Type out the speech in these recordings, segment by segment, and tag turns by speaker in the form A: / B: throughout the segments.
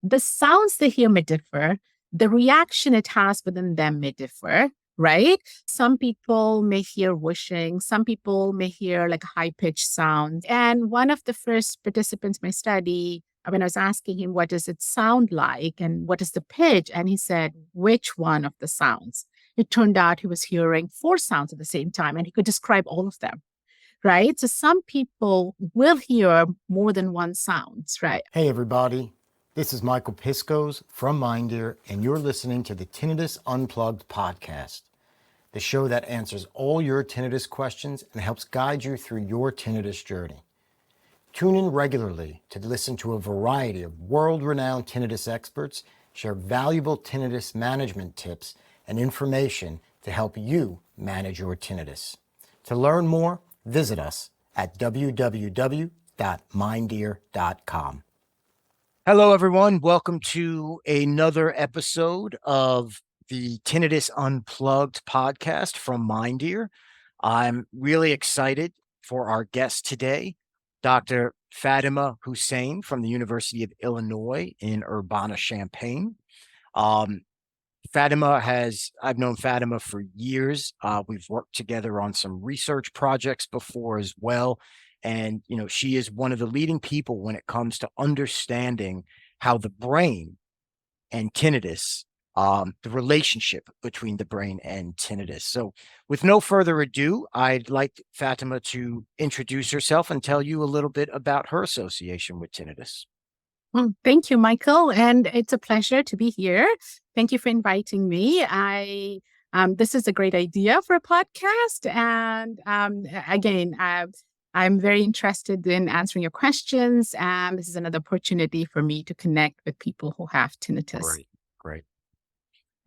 A: the sounds they hear may differ. The reaction it has within them may differ, right? Some people may hear whooshing. Some people may hear like a high pitched sound. And one of the first participants in my study, when I was asking him, what does it sound like? And what is the pitch? And he said, which one of the sounds? It turned out he was hearing four sounds at the same time and he could describe all of them, right? So some people will hear more than one sounds, right?
B: Hey everybody, this is Michael Piscos from Mindear, and you're listening to the Tinnitus Unplugged podcast, the show that answers all your tinnitus questions and helps guide you through your tinnitus journey. Tune in regularly to listen to a variety of world-renowned tinnitus experts share valuable tinnitus management tips and information to help you manage your tinnitus. To learn more, visit us at www.mindear.com. Hello, everyone. Welcome to another episode of the Tinnitus Unplugged podcast from Mindear. I'm really excited for our guest today, Dr. Fatima Hussain from the University of Illinois in Urbana-Champaign. I've known Fatima for years. We've worked together on some research projects before as well. And, she is one of the leading people when it comes to understanding how the brain and tinnitus, the relationship between the brain and tinnitus. So with no further ado, I'd like Fatima to introduce herself and tell you a little bit about her association with tinnitus.
A: Well, thank you, Michael. And it's a pleasure to be here. Thank you for inviting me. This is a great idea for a podcast. And again, I'm very interested in answering your questions. And this is another opportunity for me to connect with people who have tinnitus.
B: Great.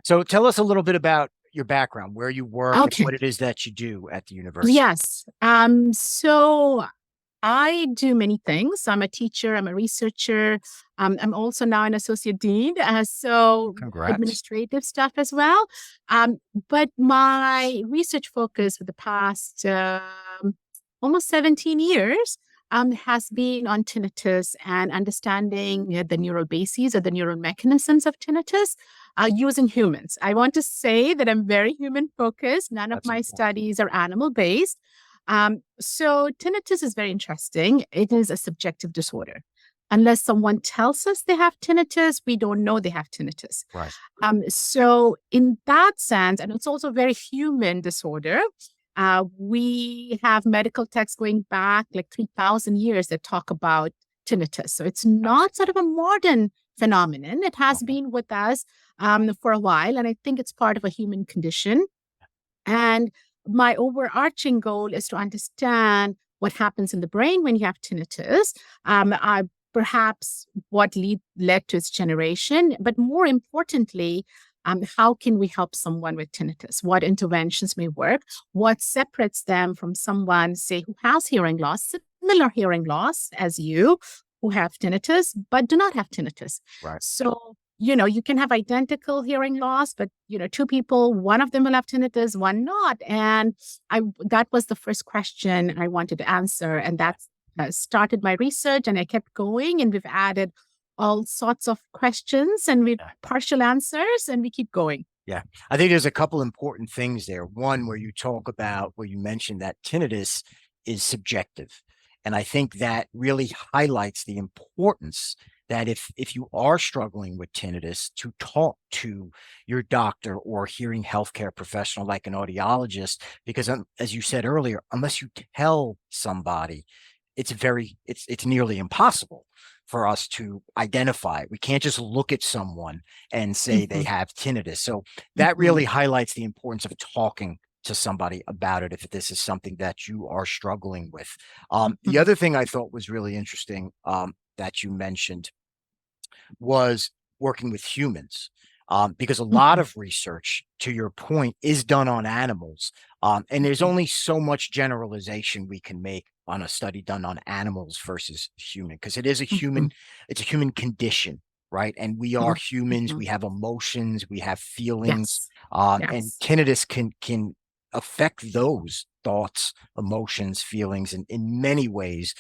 B: So tell us a little bit about your background, where you work, and what it is that you do at the university.
A: Yes. So I do many things. I'm a teacher. I'm a researcher. I'm also now an associate dean. So
B: Congrats.
A: Administrative stuff as well. But my research focus for the past almost 17 years has been on tinnitus and understanding the neural bases or the neural mechanisms of tinnitus using humans. I want to say that I'm very human focused. None of my studies are animal based. So tinnitus is very interesting. It is a subjective disorder. Unless someone tells us they have tinnitus, we don't know they have tinnitus.
B: Right.
A: So in that sense, and it's also a very human disorder, we have medical texts going back like 3,000 years that talk about tinnitus. So it's not sort of a modern phenomenon. It has been with us for a while, and I think it's part of a human condition. And my overarching goal is to understand what happens in the brain when you have tinnitus, perhaps what led to its generation, but more importantly, how can we help someone with tinnitus? What interventions may work? What separates them from someone, say, who has hearing loss, similar hearing loss as you, who have tinnitus, but do not have tinnitus?
B: Right.
A: So you can have identical hearing loss, but, two people, one of them will have tinnitus, one not. And that was the first question I wanted to answer. And that started my research, and I kept going, and we've added all sorts of questions and we partial answers, and we keep going.
B: Yeah. I think there's a couple important things there. One, where you mentioned that tinnitus is subjective. And I think that really highlights the importance that if you are struggling with tinnitus, to talk to your doctor or hearing healthcare professional like an audiologist, because as you said earlier, unless you tell somebody, it's nearly impossible for us to identify. We can't just look at someone and say they have tinnitus. So that really highlights the importance of talking to somebody about it if this is something that you are struggling with. The other thing I thought was really interesting that you mentioned was working with humans, because a lot of research, to your point, is done on animals. And there's only so much generalization we can make on a study done on animals versus human, because it is it's a human condition, right? And we are humans, we have emotions, we have feelings, and tinnitus can affect those thoughts, emotions, feelings in many ways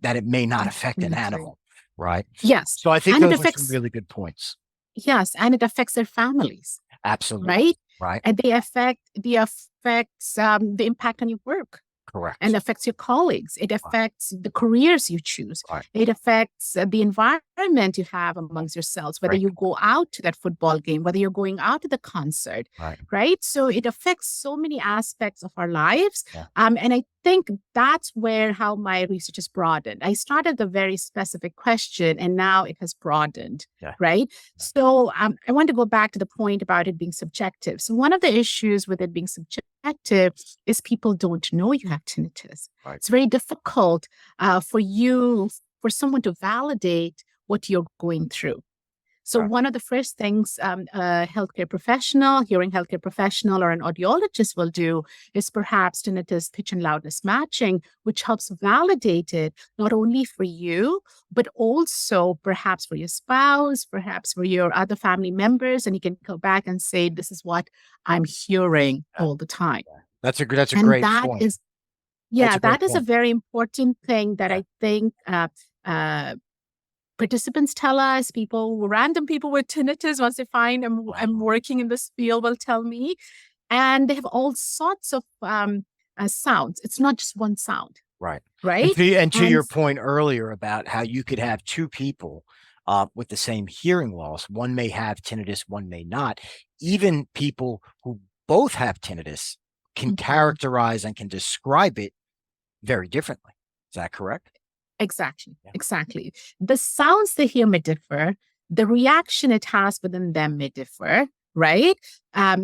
B: that it may not affect an animal. Right.
A: Yes.
B: So I think
A: And it
B: those are some
A: affects,
B: really good points.
A: yes, and it affects their families,
B: Absolutely.
A: right?
B: Right.
A: And the affects the impact on your work, and
B: Correct.
A: affects your colleagues. It
B: Right.
A: affects the careers you choose.
B: Right.
A: It affects the environment you have amongst yourselves, whether
B: Great.
A: you go out to that football game, whether you're going out to the concert,
B: Right.
A: right? So it affects so many aspects of our lives.
B: Yeah.
A: And I think that's where how my research has broadened. I started with a very specific question, and now it has broadened,
B: Yeah.
A: right? So I want to go back to the point about it being subjective. So one of the issues with it being subjective is people don't know you have tinnitus.
B: Right.
A: It's very difficult for someone to validate what you're going through. So
B: Right.
A: one of the first things a healthcare professional, hearing healthcare professional, or an audiologist will do is perhaps tinnitus pitch and loudness matching, which helps validate it not only for you, but also perhaps for your spouse, perhaps for your other family members, and you can go back and say, "This is what I'm hearing
B: Yeah.
A: all the time."
B: That's a
A: And
B: great
A: that
B: point.
A: is,
B: That's
A: yeah,
B: a great
A: that is a
B: point.
A: very important thing that
B: Yeah.
A: I think uh, participants tell us, random people with tinnitus, once they find I'm working in this field, will tell me. And they have all sorts of sounds. It's not just one sound,
B: Right.
A: right?
B: And to
A: And
B: your point earlier about how you could have two people with the same hearing loss, one may have tinnitus, one may not. Even people who both have tinnitus can
A: Mhm.
B: characterize and can describe it very differently. Is that correct?
A: Exactly,
B: Yeah.
A: exactly. The sounds they hear may differ. The reaction it has within them may differ, right?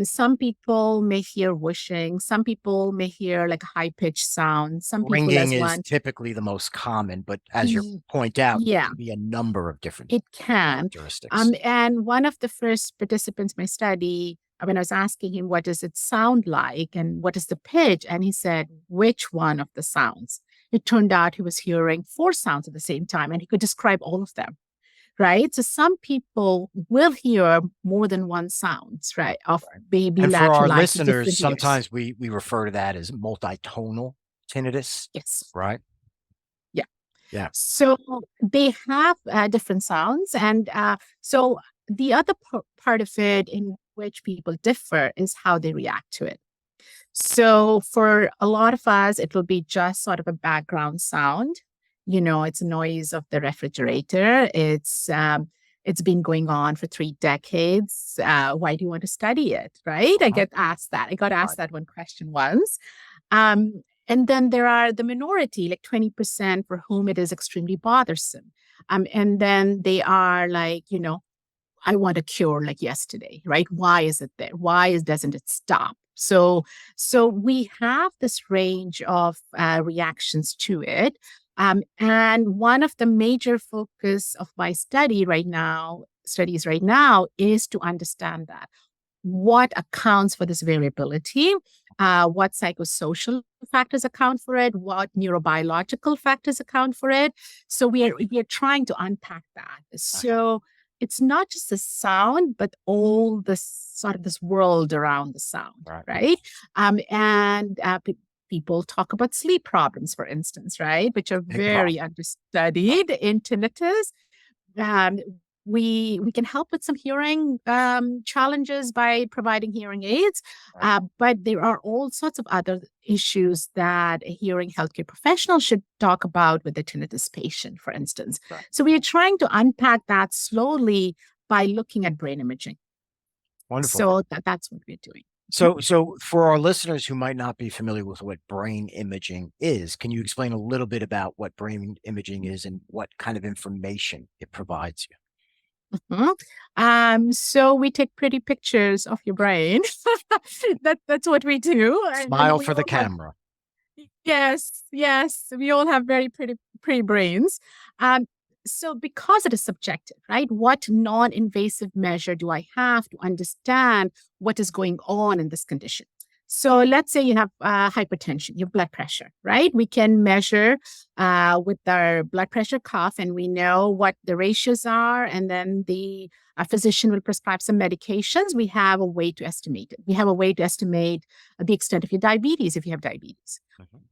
A: Some people may hear whooshing. Some people may hear like a high-pitched sound. Some people,
B: Ringing
A: as
B: is
A: one,
B: typically the most common, but as you
A: y-
B: point out, there
A: yeah,
B: can be a number of different
A: it can.
B: characteristics.
A: And one of the first participants in my study, when I was asking him, what does it sound like and what is the pitch? And he said, which one of the sounds? It turned out he was hearing 4 sounds at the same time, and he could describe all of them, right? So some people will hear more than one sounds, right, of
B: Right.
A: baby
B: And for our
A: lateralized to
B: listeners,
A: different ears.
B: sometimes we refer to that as multitonal tinnitus,
A: Yes.
B: right?
A: Yeah.
B: Yeah.
A: So they have different sounds. And so the other part of it in which people differ is how they react to it. So for a lot of us, it will be just sort of a background sound. It's noise of the refrigerator. It's been going on for 3 decades. Why do you want to study it? Right? I get asked that. I got asked
B: Right.
A: that one question once. And then there are the minority, like 20% for whom it is extremely bothersome. And then they are like, I want a cure like yesterday, right? Why is it there? Doesn't it stop? So we have this range of reactions to it. And one of the major focus of my studies right now, is to understand that what accounts for this variability, what psychosocial factors account for it, what neurobiological factors account for it. So we are trying to unpack that. So it's not just the sound, but all this sort of this world around the sound,
B: Right.
A: right? And people talk about sleep problems, for instance, right, which are
B: Big
A: very understudied in tinnitus. Um, we can help with some hearing challenges by providing hearing aids, but there are all sorts of other issues that a hearing healthcare professional should talk about with a tinnitus patient, for instance.
B: Right.
A: So we are trying to unpack that slowly by looking at brain imaging.
B: Wonderful.
A: So that's what we're doing.
B: So for our listeners who might not be familiar with what brain imaging is, can you explain a little bit about what brain imaging is and what kind of information it provides you?
A: So we take pretty pictures of your brain. That's what we do. And
B: Smile
A: we
B: for the
A: all have,
B: camera.
A: yes, yes, we all have very pretty brains. So because it is subjective, right? What non-invasive measure do I have to understand what is going on in this condition? So let's say you have hypertension, your blood pressure, right? We can measure with our blood pressure cuff, and we know what the ratios are, and then the physician will prescribe some medications. We have a way to estimate it. We have a way to estimate the extent of your diabetes if you have diabetes.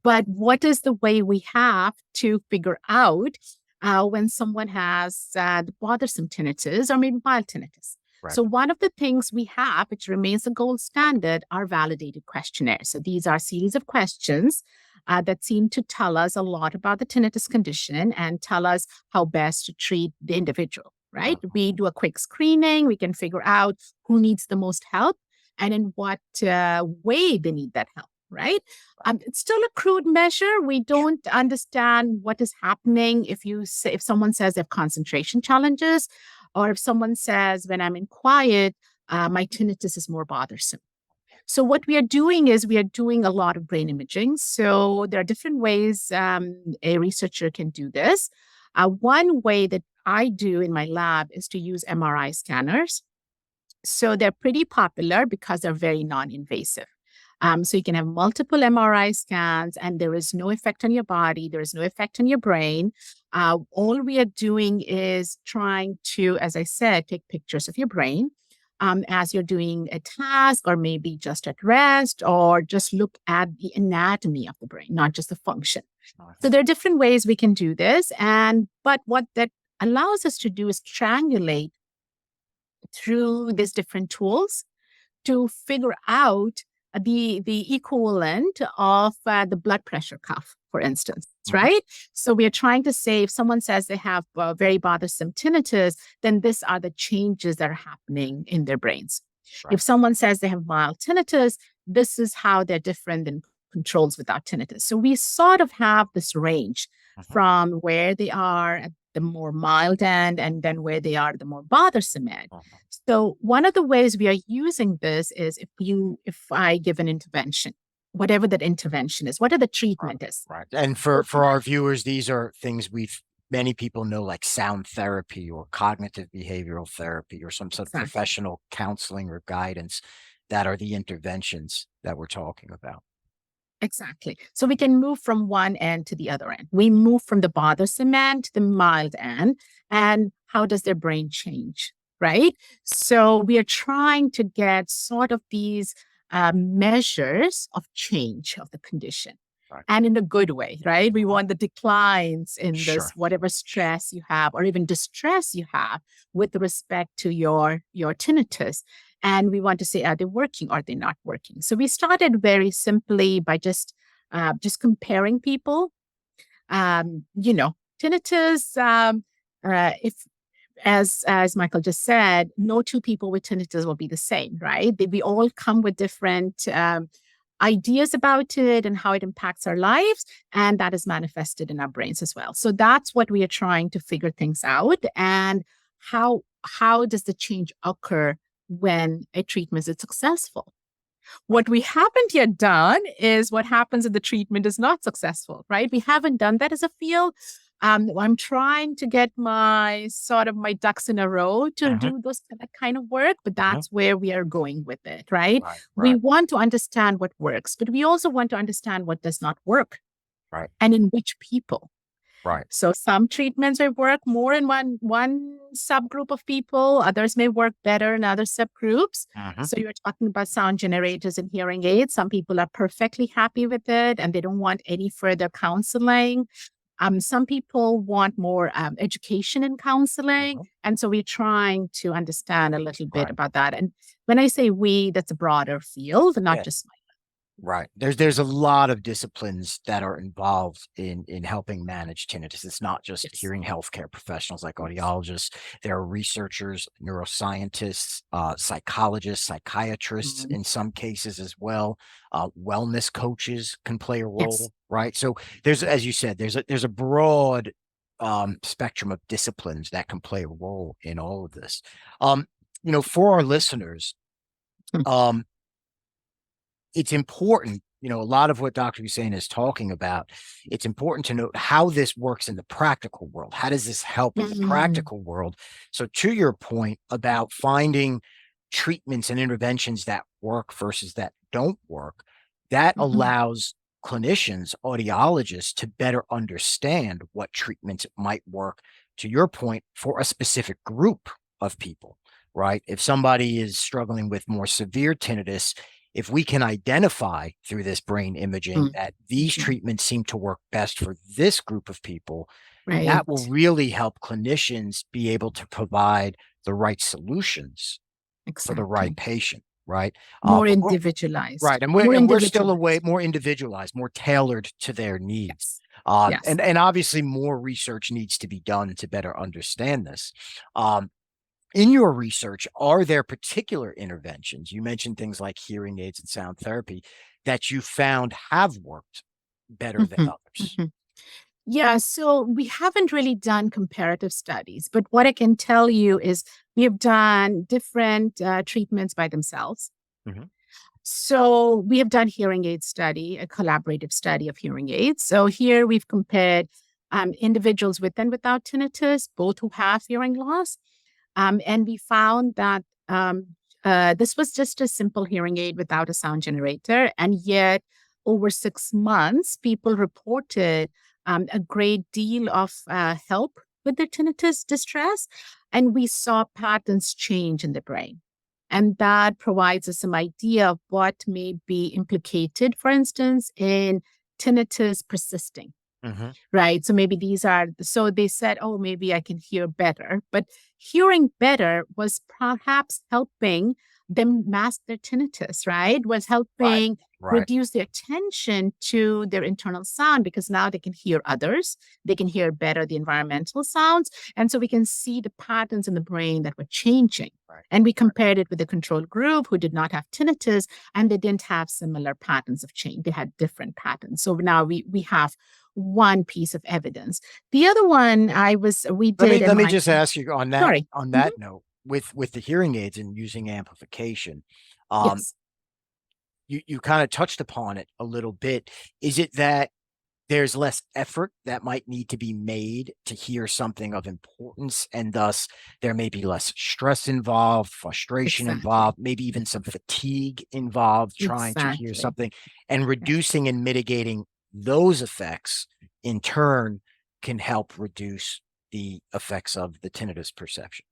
A: But what is the way we have to figure out when someone has the bothersome tinnitus or maybe mild tinnitus.
B: Right.
A: So one of the things we have, which remains the gold standard, are validated questionnaires. So these are a series of questions that seem to tell us a lot about the tinnitus condition and tell us how best to treat the individual, right? We do a quick screening. We can figure out who needs the most help and in what way they need that help, right? It's still a crude measure. We don't understand what is happening if someone says they have concentration challenges, or if someone says, when I'm in quiet, my tinnitus is more bothersome. So what we are doing is we are doing a lot of brain imaging. So there are different ways a researcher can do this. One way that I do in my lab is to use MRI scanners. So they're pretty popular because they're very non-invasive. So you can have multiple MRI scans and there is no effect on your body. There is no effect on your brain. All we are doing is trying to, as I said, take pictures of your brain as you're doing a task or maybe just at rest, or just look at the anatomy of the brain, not just the function. So there are different ways we can do this. But what that allows us to do is triangulate through these different tools to figure out the equivalent of the blood pressure cuff, for instance, right? So we are trying to say if someone says they have very bothersome tinnitus, then these are the changes that are happening in their brains. Right. If someone says they have mild tinnitus, this is how they're different than controls without tinnitus. So we sort of have this range from where they are at the more mild end and then where they are the more bothersome end. So one of the ways we are using this is if I give an intervention, whatever that intervention is, whatever the treatment is.
B: Right. And for our viewers, these are things many people know, like sound therapy or cognitive behavioral therapy or some sort of professional counseling or guidance. That are the interventions that we're talking about.
A: Exactly. So we can move from one end to the other end. We move from the bothersome end to the mild end. And how does their brain change, right? So we are trying to get sort of these measures of change of the condition. Right. And in a good way, right? We want the declines in this, whatever stress you have or even distress you have with respect to your tinnitus. And we want to say, are they working or are they not working? So we started very simply by just comparing people. Tinnitus, if as Michael just said, no two people with tinnitus will be the same, right? We all come with different ideas about it and how it impacts our lives, and that is manifested in our brains as well. So that's what we are trying to figure things out, and how does the change occur when a treatment is successful. What we haven't yet done is what happens if the treatment is not successful, right? We haven't done that as a field. I'm trying to get my ducks in a row to do that kind of work, but that's where we are going with it, right? We want to understand what works, but we also want to understand what does not work, and in which people. Right. So some treatments may work more in one subgroup of people. Others may work better in other subgroups. So you're talking about sound generators and hearing aids. Some people are perfectly happy with it and they don't want any further counseling. Some people want more education and counseling. And so we're trying to understand a little bit about that. And when I say we, that's a broader field, not just my.
B: Right. There's a lot of disciplines that are involved in helping manage tinnitus. It's not just hearing healthcare professionals like audiologists. There are researchers, neuroscientists, psychologists, psychiatrists in some cases as well. Wellness coaches can play a role, right? So there's, as you said, there's a broad spectrum of disciplines that can play a role in all of this. For our listeners, it's important, a lot of what Dr. Hussain is talking about, it's important to note how this works in the practical world. How does this help in the practical world? So to your point about finding treatments and interventions that work versus that don't work, that allows clinicians, audiologists to better understand what treatments might work, to your point, for a specific group of people, right? If somebody is struggling with more severe tinnitus, if we can identify through this brain imaging that these treatments seem to work best for this group of people, that will
A: Right.
B: really help clinicians be able to provide the right solutions for the right
A: Exactly.
B: patient, right?
A: More
B: But
A: individualized.
B: right,
A: More
B: and we're still a way
A: individualized.
B: more individualized, more tailored to their needs.
A: Yes. Yes.
B: And obviously more research needs to be done to better understand this. In your research, are there particular interventions? You mentioned things like hearing aids and sound therapy that you found have worked better than
A: Mhm,
B: others.
A: mhm. Yeah, so we haven't really done comparative studies, but what I can tell you is we have done different treatments by themselves.
B: Mhm.
A: So we have done hearing aid study, a collaborative study of hearing aids. So here we've compared individuals with and without tinnitus, both who have hearing loss. And we found that this was just a simple hearing aid without a sound generator. And yet, over 6 months, people reported a great deal of help with their tinnitus distress. And we saw patterns change in the brain. And that provides us some idea of what may be implicated, for instance, in tinnitus persisting,
B: Mhm.
A: right? So maybe these are, so they said, oh, maybe I can hear better. But hearing better was perhaps helping them mask their tinnitus, right? Was
B: Right.
A: helping
B: Right.
A: reduce their attention to their internal sound because now they can hear others. They can hear better the environmental sounds. And so we can see the patterns in the brain that were changing.
B: Right.
A: And we compared it with the control group who did not have tinnitus and they didn't have similar patterns of change. They had different patterns. So now we have one piece of evidence. The other one we did a
B: Let me
A: mind.
B: just ask you on
A: Sorry. Mhm.
B: that note, with the hearing aids and using amplification, um,
A: Yes.
B: you kind of touched upon it a little bit. Is it that there's less effort that might need to be made to hear something of importance, and thus there may be less stress involved, frustration
A: Exactly.
B: involved, maybe even some fatigue involved trying to hear
A: Exactly.
B: something, and
A: Yeah.
B: reducing and mitigating those effects in turn can help reduce the effects of the tinnitus perception.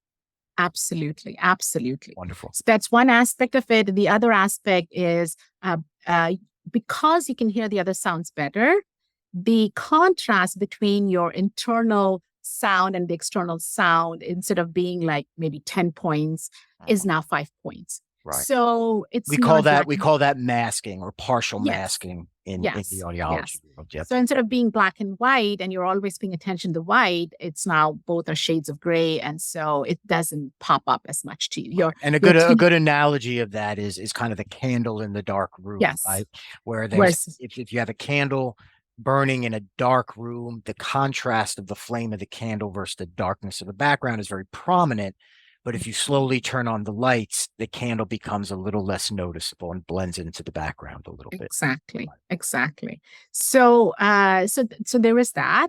A: Absolutely. Absolutely.
B: Wonderful.
A: So that's one aspect of it. The other aspect is uh, uh, because you can hear the other sounds better, the contrast between your internal sound and the external sound, instead of being like maybe 10 points, is
B: Mhm.
A: now 5 points.
B: Right.
A: So it's not black
B: We
A: and
B: call that masking or partial
A: yes.
B: masking in the
A: Yes,
B: audiology
A: yes.
B: world. Yep.
A: So instead of being black and white and you're always paying attention to the white, it's now both are shades of gray. And so it doesn't pop up as much to you.
B: Right. And a good analogy of that is kind of the candle in the dark room,
A: yes.
B: right? Where there's
A: Whereas
B: if you have a candle burning in a dark room, the contrast of the flame of the candle versus the darkness of the background is very prominent. But if you slowly turn on the lights, the candle becomes a little less noticeable and blends into the background a little bit.
A: exactly, exactly. So so there is that.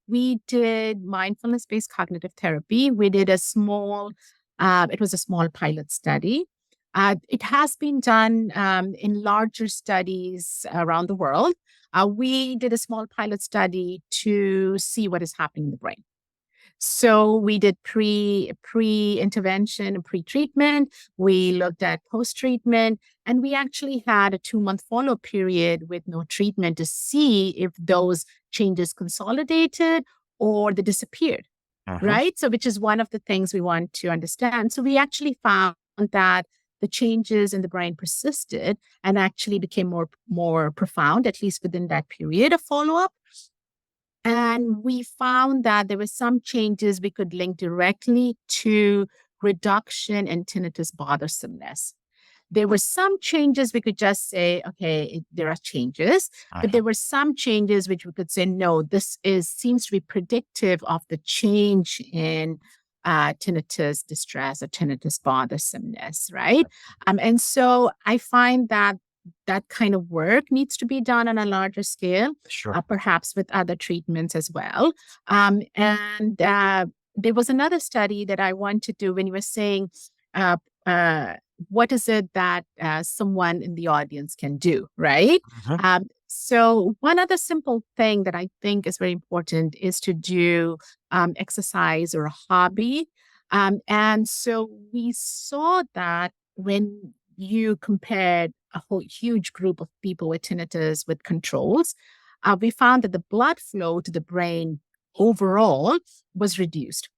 A: We did mindfulness-based cognitive therapy. We did a small, it was a small pilot study. It has been done in larger studies around the world. We did a small pilot study to see what is happening in the brain. So we did pre intervention, pre treatment. We looked at post treatment, and we actually had a 2 month follow period with no treatment to see if those changes consolidated or they disappeared.
B: Mhm.
A: Right. So, which is one of the things we want to understand. So, we actually found that the changes in the brain persisted and actually became more profound, at least within that period of follow up. And we found that there were some changes we could link directly to reduction in tinnitus bothersomeness. There were some changes we could just say, okay, there are changes, but
B: Mhm.
A: there were some changes which we could say, no, this is seems to be predictive of the change in tinnitus distress or tinnitus bothersomeness, right? And so I find that that kind of work needs to be done on a larger scale,
B: Sure.
A: perhaps with other treatments as well. And there was another study that I want to do when you were saying, uh, uh, what is it that someone in the audience can do, right?
B: Mhm.
A: So, one other simple thing that I think is very important is to do exercise or a hobby. And so we saw that when you compared a whole huge group of people with tinnitus with controls, we found that the blood flow to the brain overall was reduced.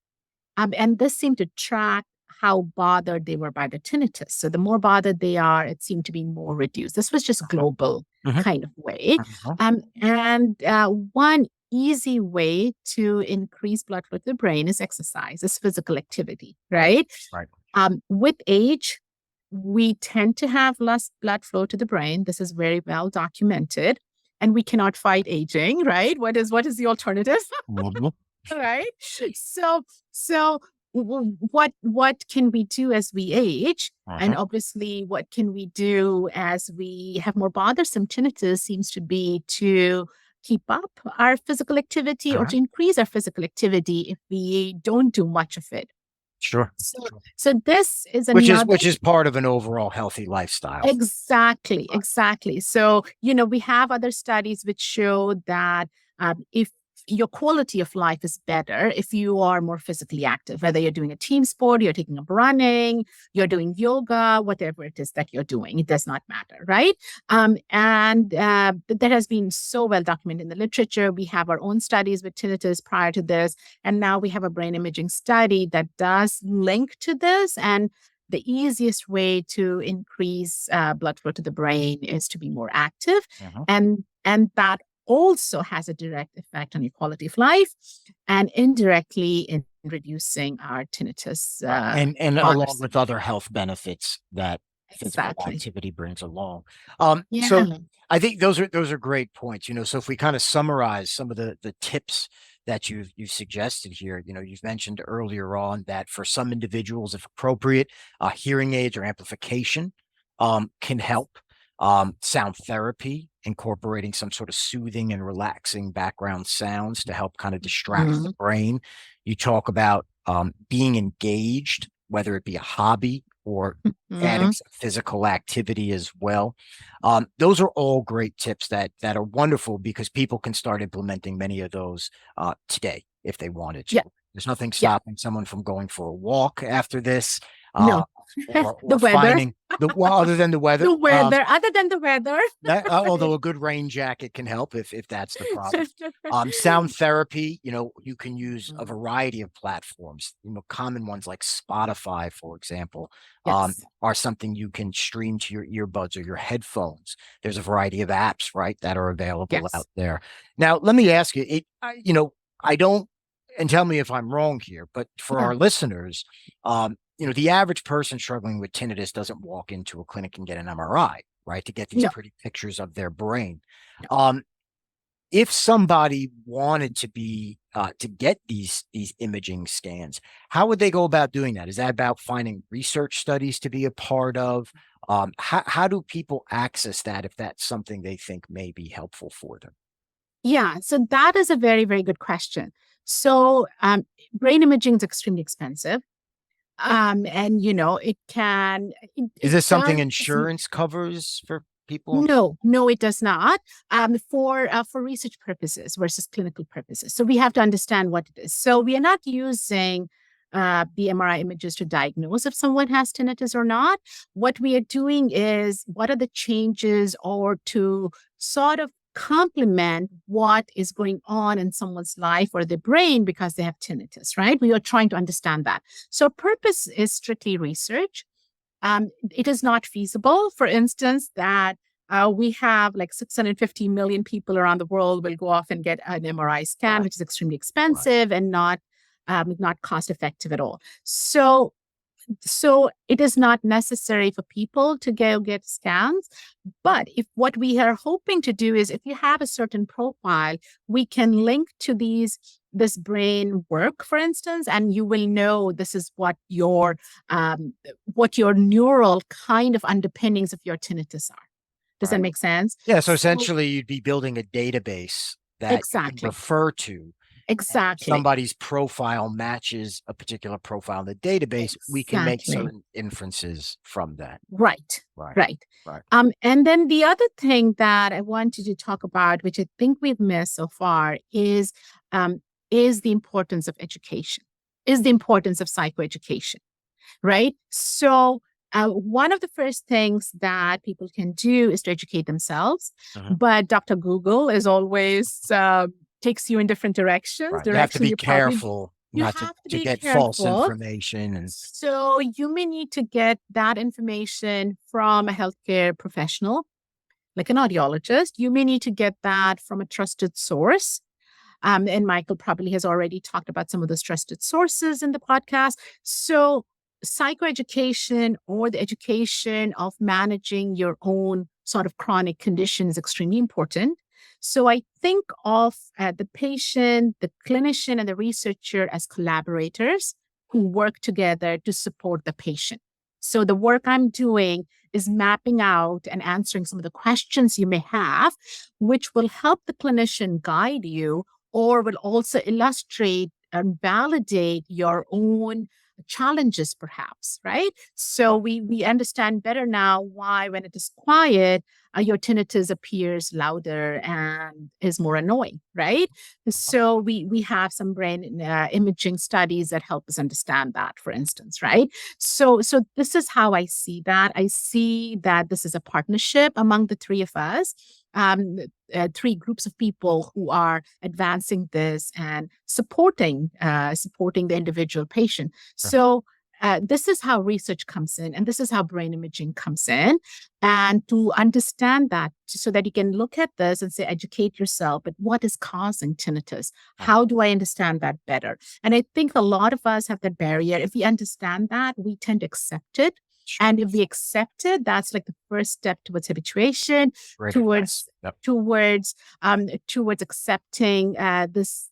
A: And this seemed to track how bothered they were by the tinnitus. So the more bothered they are, it seemed to be more reduced. This was just global
B: Mhm.
A: kind of way.
B: Mhm.
A: And one easy way to increase blood flow to the brain is exercise, is physical activity, right?
B: Right.
A: With age, we tend to have less blood flow to the brain. This is very well documented. And we cannot fight aging, right? What is the alternative?
B: Mhm.
A: Right. So what can we do as we age? And
B: Mhm.
A: obviously, what can we do as we have more bothersome tinnitus seems to be to keep up our physical activity or
B: Mhm.
A: to increase our physical activity if we don't do much of it.
B: Sure.
A: So,
B: Sure.
A: so this is
B: Which is
A: another.
B: which is part of an overall healthy lifestyle.
A: Exactly. So, we have other studies which show that if your quality of life is better if you are more physically active, whether you're doing a team sport, you're taking up running, you're doing yoga, whatever it is that you're doing, it does not matter, right? And that has been so well documented in the literature. We have our own studies with tinnitus prior to this, and now we have a brain imaging study that does link to this. And the easiest way to increase blood flow to the brain is to be more active,
B: Mhm.
A: and that also has a direct effect on your quality of life and indirectly in reducing our tinnitus.
B: And along
A: Bothers.
B: with other health benefits that physical
A: Exactly.
B: activity brings along. So
A: Yeah.
B: I think those are great points. So if we kind of summarize some of the tips that you've suggested here, you've mentioned earlier on that for some individuals, if appropriate, hearing aids or amplification can help. Sound therapy, incorporating some sort of soothing and relaxing background sounds to help kind of distract the
A: Mhm.
B: brain. You talk about being engaged, whether it be a hobby or adding
A: Mhm.
B: some physical activity as well. Those are all great tips that are wonderful because people can start implementing many of those today if they wanted
A: Yeah.
B: to. There's nothing
A: Yeah.
B: stopping someone from going for a walk after this, uh,
A: No.
B: or
A: The weather.
B: finding well, other than the weather.
A: The weather. Other than the weather.
B: Although a good rain jacket can help if that's the problem. Sound therapy, you can use a variety of platforms. Common ones like Spotify, for example,
A: Yes.
B: are something you can stream to your earbuds or your headphones. There's a variety of apps, right, that are available
A: Yes.
B: out there. Now, let me ask you, I don't, and tell me if I'm wrong here, but for
A: Yeah.
B: our listeners, the average person struggling with tinnitus doesn't walk into a clinic and get an MRI, right, to get these
A: No.
B: pretty pictures of their brain.
A: No.
B: If somebody wanted to get these imaging scans, how would they go about doing that? Is that about finding research studies to be a part of? How do people access that if that's something they think may be helpful for them?
A: Yeah. So that is a very, very good question. So brain imaging is extremely expensive. And it can,
B: Is
A: it
B: this something
A: does.
B: insurance covers for people?
A: No, it does not. For research purposes versus clinical purposes. So we have to understand what it is. So we are not using the MRI images to diagnose if someone has tinnitus or not. What we are doing is what are the changes or to sort of complement what is going on in someone's life or their brain because they have tinnitus, right? We are trying to understand that. So purpose is strictly research. It is not feasible, for instance, that we have like 650 million people around the world will go off and get an MRI scan,
B: Right,
A: which is extremely
B: right.
A: expensive and not cost effective at all. So it is not necessary for people to go get scans. But if what we are hoping to do is if you have a certain profile, we can link to this brain work, for instance, and you will know this is what your neural kind of underpinnings of your tinnitus are. Does that
B: Right.
A: make sense?
B: Yeah, so
A: So
B: essentially you'd be building a database that you can
A: exactly.
B: refer to. And if
A: Exactly.
B: somebody's profile matches a particular profile in the database, we can make
A: Exactly.
B: certain inferences from that.
A: Right.
B: Right.
A: Right.
B: Right.
A: And then the other thing that I wanted to talk about, which I think we've missed so far, is the importance of education, is the importance of psychoeducation, right? So one of the first things that people can do is to educate themselves.
B: Mhm.
A: But Dr. Google is always takes you in different directions.
B: Right. You have to be
A: Probably
B: careful
A: you
B: not
A: have to
B: to
A: be
B: get false
A: careful.
B: information. And
A: So you may need to get that information from a healthcare professional, like an audiologist. You may need to get that from a trusted source. And Michael probably has already talked about some of those trusted sources in the podcast. So psychoeducation, or the education of managing your own sort of chronic condition, is extremely important. So I think of the patient, the clinician, and the researcher as collaborators who work together to support the patient. So the work I'm doing is mapping out and answering some of the questions you may have, which will help the clinician guide you, or will also illustrate and validate your own challenges, perhaps, right? So we understand better now why, when it is quiet, your tinnitus appears louder and is more annoying, right? So we have some brain imaging studies that help us understand that, for instance, right? So this is how I see that. I see that this is a partnership among the three of us. Three groups of people who are advancing this and supporting the individual patient. So this is how research comes in, and this is how brain imaging comes in. And to understand that, so that you can look at this and say, educate yourself, but what is causing tinnitus? How do I understand that better? And I think a lot of us have that barrier. If we understand that, we tend to accept it. And if we accept it, that's like the first step towards habituation, towards accepting this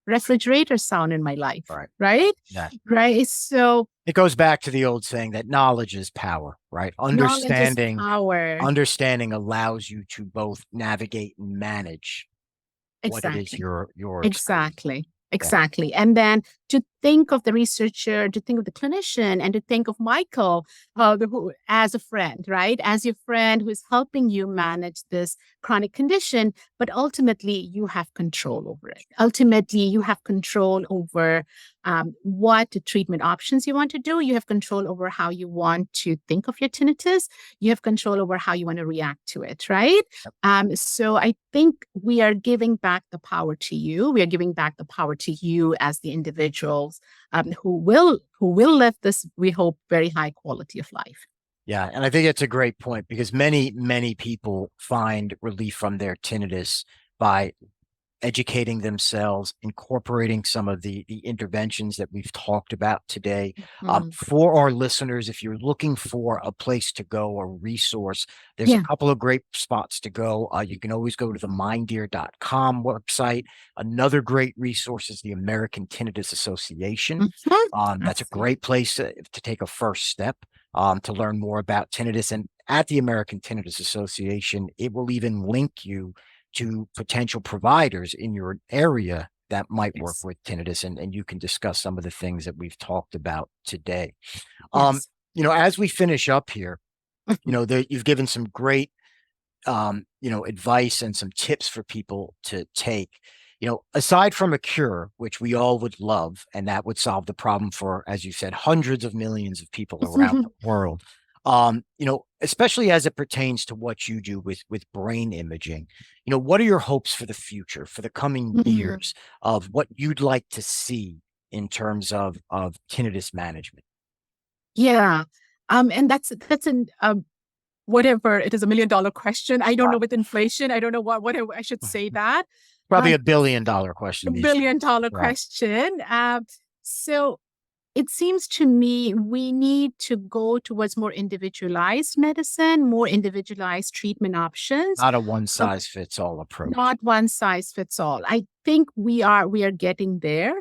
A: refrigerator sound in my life. Right?
B: Yeah.
A: Right. So
B: it goes back to the old saying that knowledge is power, right? Understanding allows you to both navigate and manage what it is you're
A: Exactly. And then to think of the researcher, to think of the clinician, and to think of Michael as a friend, right? As your friend who is helping you manage this chronic condition, but ultimately you have control over it. Ultimately, you have control over what treatment options you want to do. You have control over how you want to think of your tinnitus. You have control over how you want to react to it, right? So I think we are giving back the power to you. We are giving back the power to you as the individuals who will live this, we hope, very high quality of life.
B: Yeah, and I think it's a great point, because many people find relief from their tinnitus by educating themselves, incorporating some of the interventions that we've talked about today. For our listeners, if you're looking for a place to go, a resource, there's a couple of great spots to go. You can always go to the mindear.com website. Another great resource is the American Tinnitus Association. That's a great place to take a first step to learn more about tinnitus. And at the American Tinnitus Association, it will even link you to potential providers in your area that might work with tinnitus, and you can discuss some of the things that we've talked about today. As we finish up here, you've given some great, advice and some tips for people to take. Aside from a cure, which we all would love, and that would solve the problem for, as you said, hundreds of millions of people around the world. Especially as it pertains to what you do with brain imaging, what are your hopes for the future, for the coming years, of what you'd like to see in terms of tinnitus management?
A: Yeah. And that's an whatever, it is $1 million question. I don't know, with inflation, I don't know what I should say that.
B: Probably $1 billion question.
A: $1 billion question. So it seems to me we need to go towards more individualized medicine, more individualized treatment options.
B: Not a one-size-fits-all approach.
A: Not one size fits all. I think we are getting there.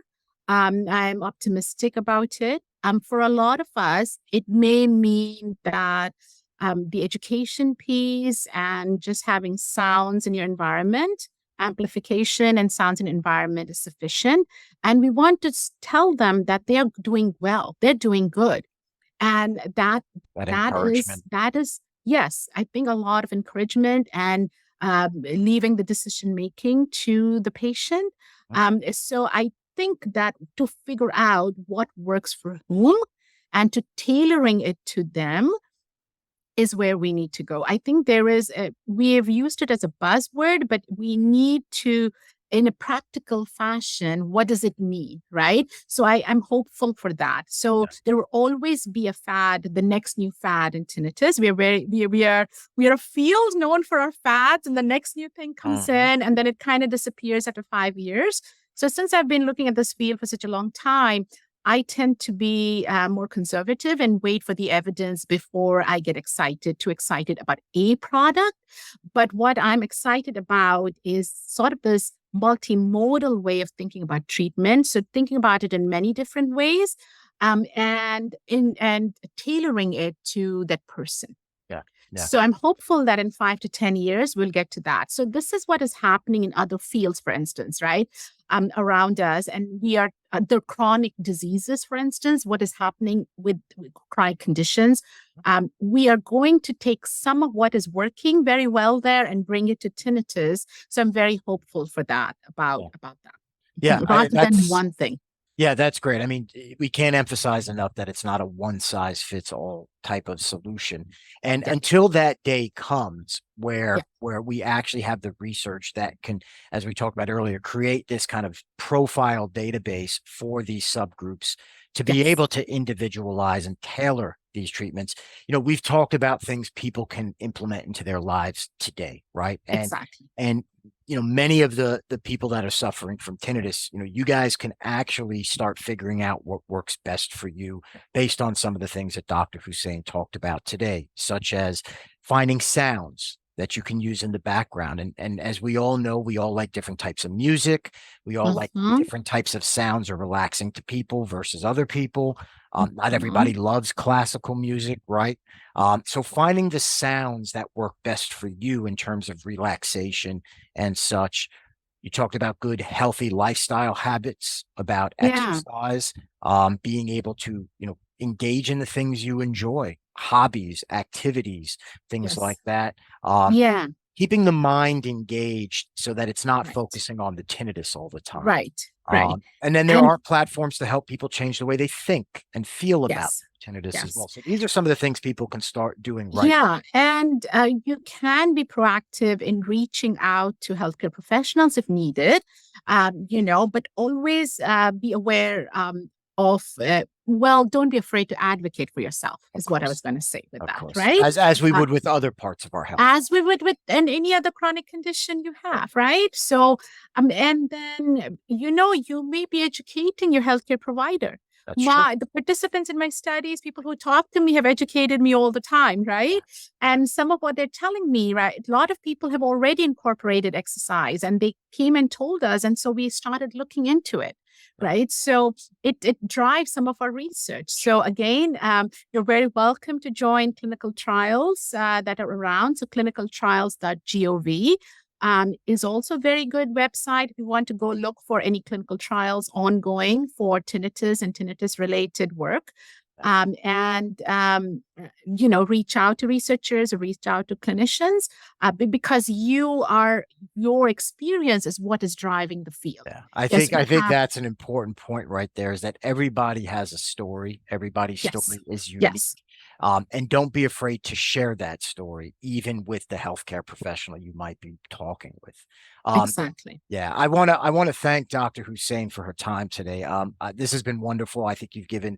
A: I'm optimistic about it. For a lot of us, it may mean that the education piece and just having sounds in your environment, amplification and sounds in environment, is sufficient. And we want to tell them that they are doing well, they're doing good. And that is, yes, I think a lot of encouragement, and leaving the decision making to the patient. So I think that to figure out what works for whom and to tailoring it to them is where we need to go. I think we have used it as a buzzword, but we need to in a practical fashion, what does it mean, right? So I'm hopeful for that. So there will always be a fad, the next new fad in tinnitus. We are a field known for our fads, and the next new thing comes in, and then it kind of disappears after 5 years. So since I've been looking at this field for such a long time, I tend to be more conservative and wait for the evidence before I get too excited about a product. But what I'm excited about is sort of this multimodal way of thinking about treatment. So thinking about it in many different ways, and tailoring it to that person.
B: Yeah.
A: So I'm hopeful that in 5 to 10 years, we'll get to that. So this is what is happening in other fields, for instance, right? Around us. And we are the chronic diseases, for instance, what is happening with chronic conditions. We are going to take some of what is working very well there and bring it to tinnitus. So I'm very hopeful for that, about that.
B: Yeah.
A: Rather than one thing.
B: Yeah, that's great. I mean, we can't emphasize enough that it's not a one size fits all type of solution. And until that day comes where we actually have the research that can, as we talked about earlier, create this kind of profile database for these subgroups to be able to individualize and tailor these treatments. We've talked about things people can implement into their lives today, right? And many of the people that are suffering from tinnitus, you guys can actually start figuring out what works best for you based on some of the things that Dr. Hussain talked about today, such as finding sounds that you can use in the background. And as we all know, we all like different types of music. We all like different types of sounds are relaxing to people versus other people. Not everybody loves classical music, right? So finding the sounds that work best for you in terms of relaxation and such. You talked about good, healthy lifestyle habits, about exercise, being able to, engage in the things you enjoy, hobbies, activities, things like that. Keeping the mind engaged so that it's not focusing on the tinnitus all the time.
A: Right.
B: And then there are platforms to help people change the way they think and feel about tinnitus as well. So these are some of the things people can start doing right.
A: Yeah. And you can be proactive in reaching out to healthcare professionals if needed, but always be aware of, don't be afraid to advocate for yourself, is what I was going to say with that, right?
B: As we would with other parts of our health.
A: As we would with any other chronic condition you have, right? So, and then, you may be educating your healthcare provider. The participants in my studies, people who talk to me, have educated me all the time, right? And some of what they're telling me, right? A lot of people have already incorporated exercise, and they came and told us. And so we started looking into it. Right. So it drives some of our research. So again, you're very welcome to join clinical trials that are around. So clinicaltrials.gov is also a very good website if you want to go look for any clinical trials ongoing for tinnitus and tinnitus related work. Reach out to researchers or reach out to clinicians because your experience is what is driving the field.
B: Yeah, I think that's an important point right there, is that everybody has a story. Everybody's story is unique. And don't be afraid to share that story, even with the healthcare professional you might be talking with.
A: Exactly.
B: Yeah, I want to thank Dr. Hussain for her time today. This has been wonderful. I think you've given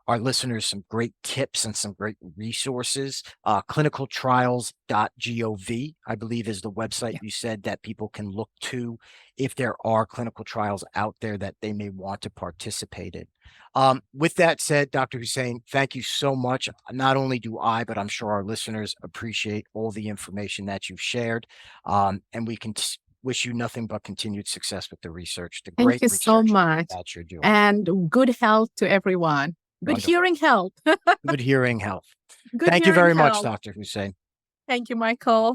B: our listeners some great tips and some great resources. Clinicaltrials.gov, I believe, is the website you said that people can look to if there are clinical trials out there that they may want to participate in. With that said, Dr. Hussain, thank you so much. Not only do I, but I'm sure our listeners appreciate all the information that you've shared. And we can wish you nothing but continued success with the research.
A: Thank you so much.
B: That you're doing.
A: And good health to everyone. Good hearing health.
B: Good hearing health. Thank you very much, Dr. Hussain.
A: Thank you, Michael.